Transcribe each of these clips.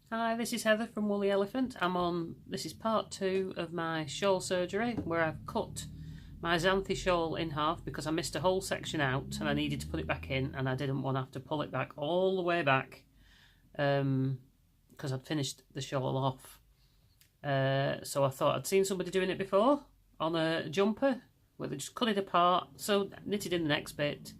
Hi, this is Heather from Woolly Elephant. This is part 2 of my shawl surgery where I've cut my xanthe shawl in half because I missed a whole section out and I needed to put it back in, and I didn't want to have to pull it back all the way back because I'd finished the shawl off. So I thought I'd seen somebody doing it before on a jumper where they just cut it apart, so knitted in the next bit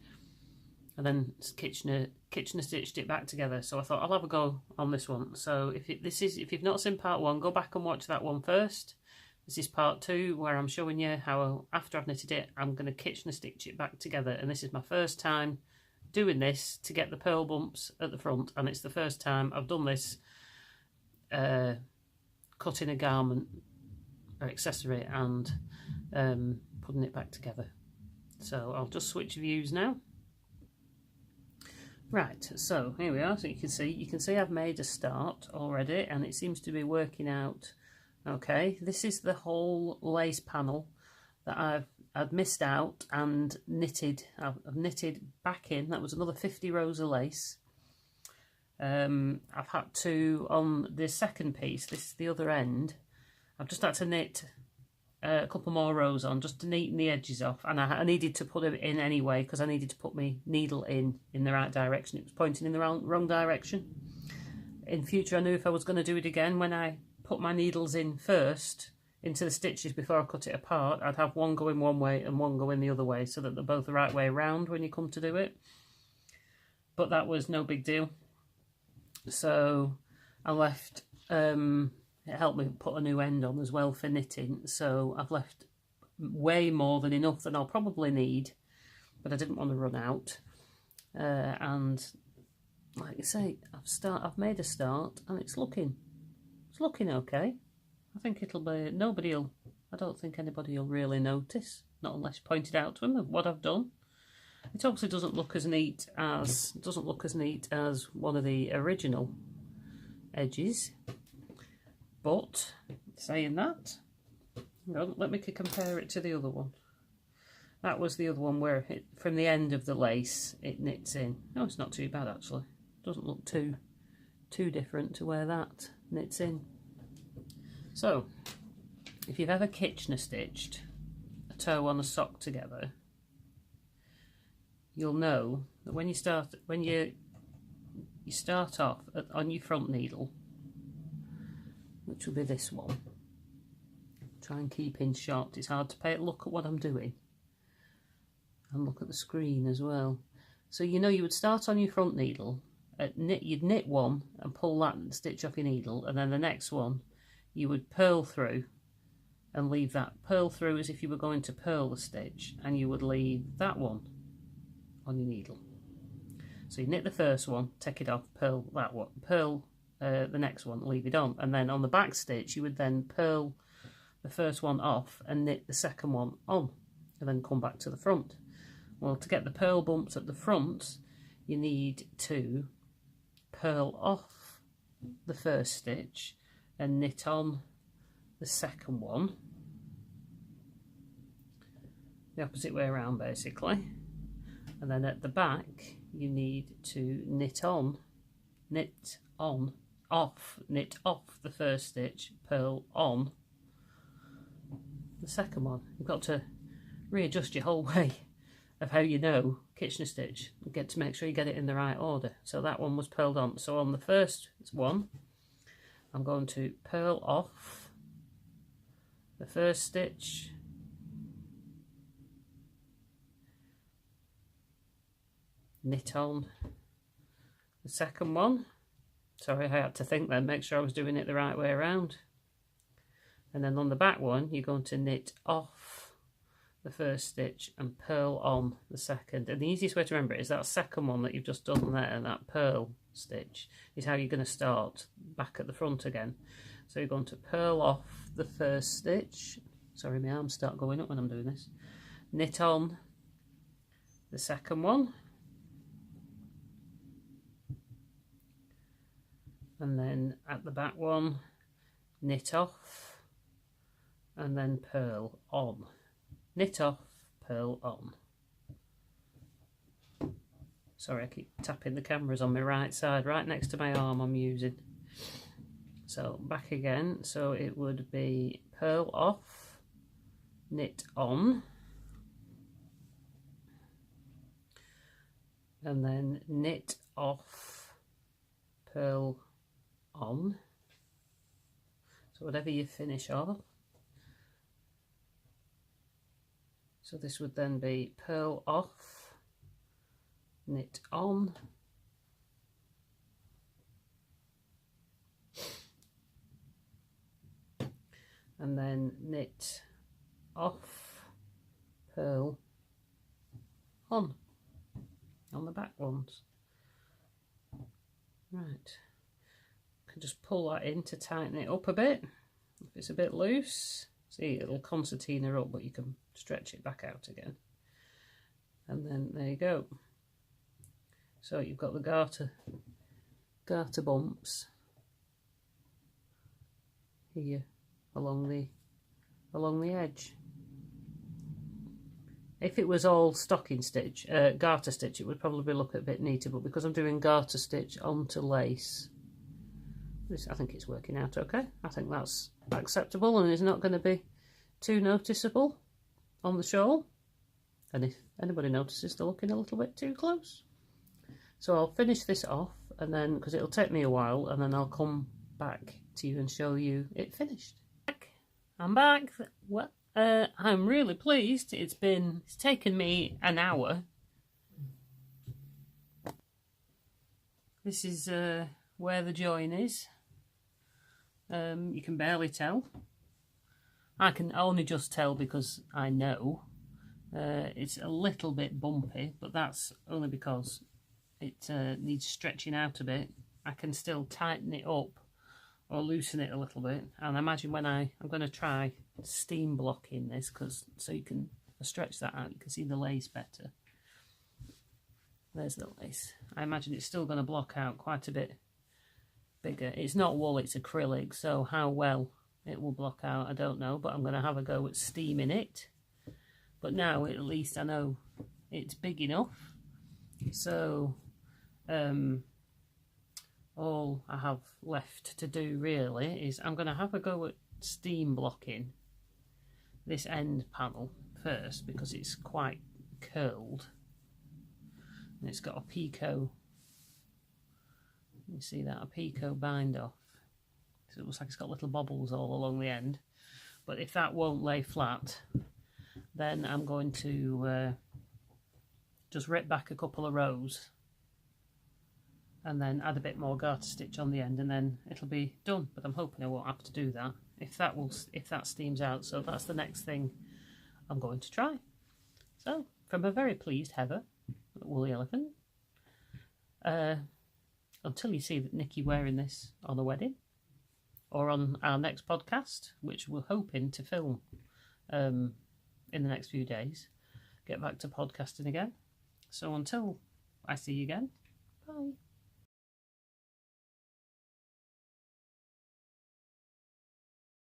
and then Kitchener stitched it back together. So I thought I'll have a go on this one. So if you've not seen part 1, go back and watch that one first. This is part 2 where I'm showing you how, after I've knitted it, I'm going to Kitchener stitch it back together. And this is my first time doing this to get the purl bumps at the front, and it's the first time I've done this cutting a garment or accessory and putting it back together. So I'll just switch views now. Right, so here we are. So you can see I've made a start already, and it seems to be working out okay. This is the whole lace panel that I'd missed out and knitted. I've knitted back in. That was another 50 rows of lace. I've had to, on the second piece, this is the other end, I've just had to knit a couple more rows on just to neaten the edges off, and I needed to put it in anyway because I needed to put my needle in the right direction. It was pointing in the wrong direction. In future I knew if I was going to do it again, when I put my needles in first into the stitches before I cut it apart, I'd have one going one way and one going the other way so that they're both the right way around when you come to do it. But that was no big deal. So I left, it helped me put a new end on as well for knitting, so I've left way more than enough than I'll probably need, but I didn't want to run out. And like I say, I've made a start, and it's looking okay. I think it'll be, I don't think anybody will really notice, not unless you point it out to them of what I've done. It obviously doesn't look as neat as one of the original edges. But saying that, let me compare it to the other one. That was the other one where from the end of the lace it knits in. No, it's not too bad actually. It doesn't look too different to where that knits in. So, if you've ever Kitchener stitched a toe on a sock together, you'll know that when you start off on your front needle, which will be this one. Try and keep in shot. It's hard to look at what I'm doing and look at the screen as well. So you would start on your front needle, you'd knit one and pull that stitch off your needle, and then the next one you would purl through and leave that. Purl through as if you were going to purl the stitch, and you would leave that one on your needle. So you knit the first one, take it off, purl that one, purl the next one, leave it on, and then on the back stitch you would then purl the first one off and knit the second one on, and then come back to the front. Well, to get the purl bumps at the front, you need to purl off the first stitch and knit on the second one, the opposite way around basically, and then at the back you need to knit off the first stitch, purl on the second one. You've got to readjust your whole way of how Kitchener stitch, to make sure you get it in the right order. So that one was purled on. So on the first one, I'm going to purl off the first stitch, knit on the second one. Sorry, I had to think then, make sure I was doing it the right way around. And then on the back one, you're going to knit off the first stitch and purl on the second. And the easiest way to remember it is that second one that you've just done there, and that purl stitch is how you're going to start back at the front again. So you're going to purl off the first stitch. Sorry, my arms start going up when I'm doing this. Knit on the second one. And then at the back one, knit off and then purl on. Knit off, purl on. Sorry, I keep tapping the cameras on my right side, right next to my arm I'm using. So back again, so it would be purl off, knit on, and then knit off, purl on. So whatever you finish off. So this would then be purl off, knit on, and then knit off, purl on the back ones. Right, can just pull that in to tighten it up a bit. If it's a bit loose, see, it'll concertina up, but you can stretch it back out again. And then there you go. So you've got the garter bumps here along the edge. If it was all stocking stitch, garter stitch, it would probably look a bit neater, but because I'm doing garter stitch onto lace, I think it's working out okay. I think that's acceptable and is not going to be too noticeable on the shawl. And if anybody notices they're looking a little bit too close. So I'll finish this off, and then, because it'll take me a while, and then I'll come back to you and show you it finished. I'm back. Well, I'm really pleased. It's taken me an hour. This is where the join is. You can barely tell. I can only just tell because I know. It's a little bit bumpy, but that's only because it needs stretching out a bit. I can still tighten it up or loosen it a little bit. And I imagine when I'm going to try steam blocking this, so you can stretch that out, you can see the lace better. There's the lace. I imagine it's still going to block out quite a bit bigger. It's not wool, it's acrylic, so how well it will block out, I don't know, but I'm going to have a go at steaming it. But now at least I know it's big enough. So all I have left to do really is I'm going to have a go at steam blocking this end panel first, because it's quite curled and it's got a picot. You see that, a picot bind off, so it looks like it's got little bobbles all along the end. But if that won't lay flat, then I'm going to just rip back a couple of rows and then add a bit more garter stitch on the end, and then it'll be done. But I'm hoping I won't have to do that if that steams out. So that's the next thing I'm going to try. So from a very pleased Heather at Woolly Elephant, until you see Nikki wearing this on the wedding or on our next podcast, which we're hoping to film in the next few days, get back to podcasting again. So until I see you again, bye.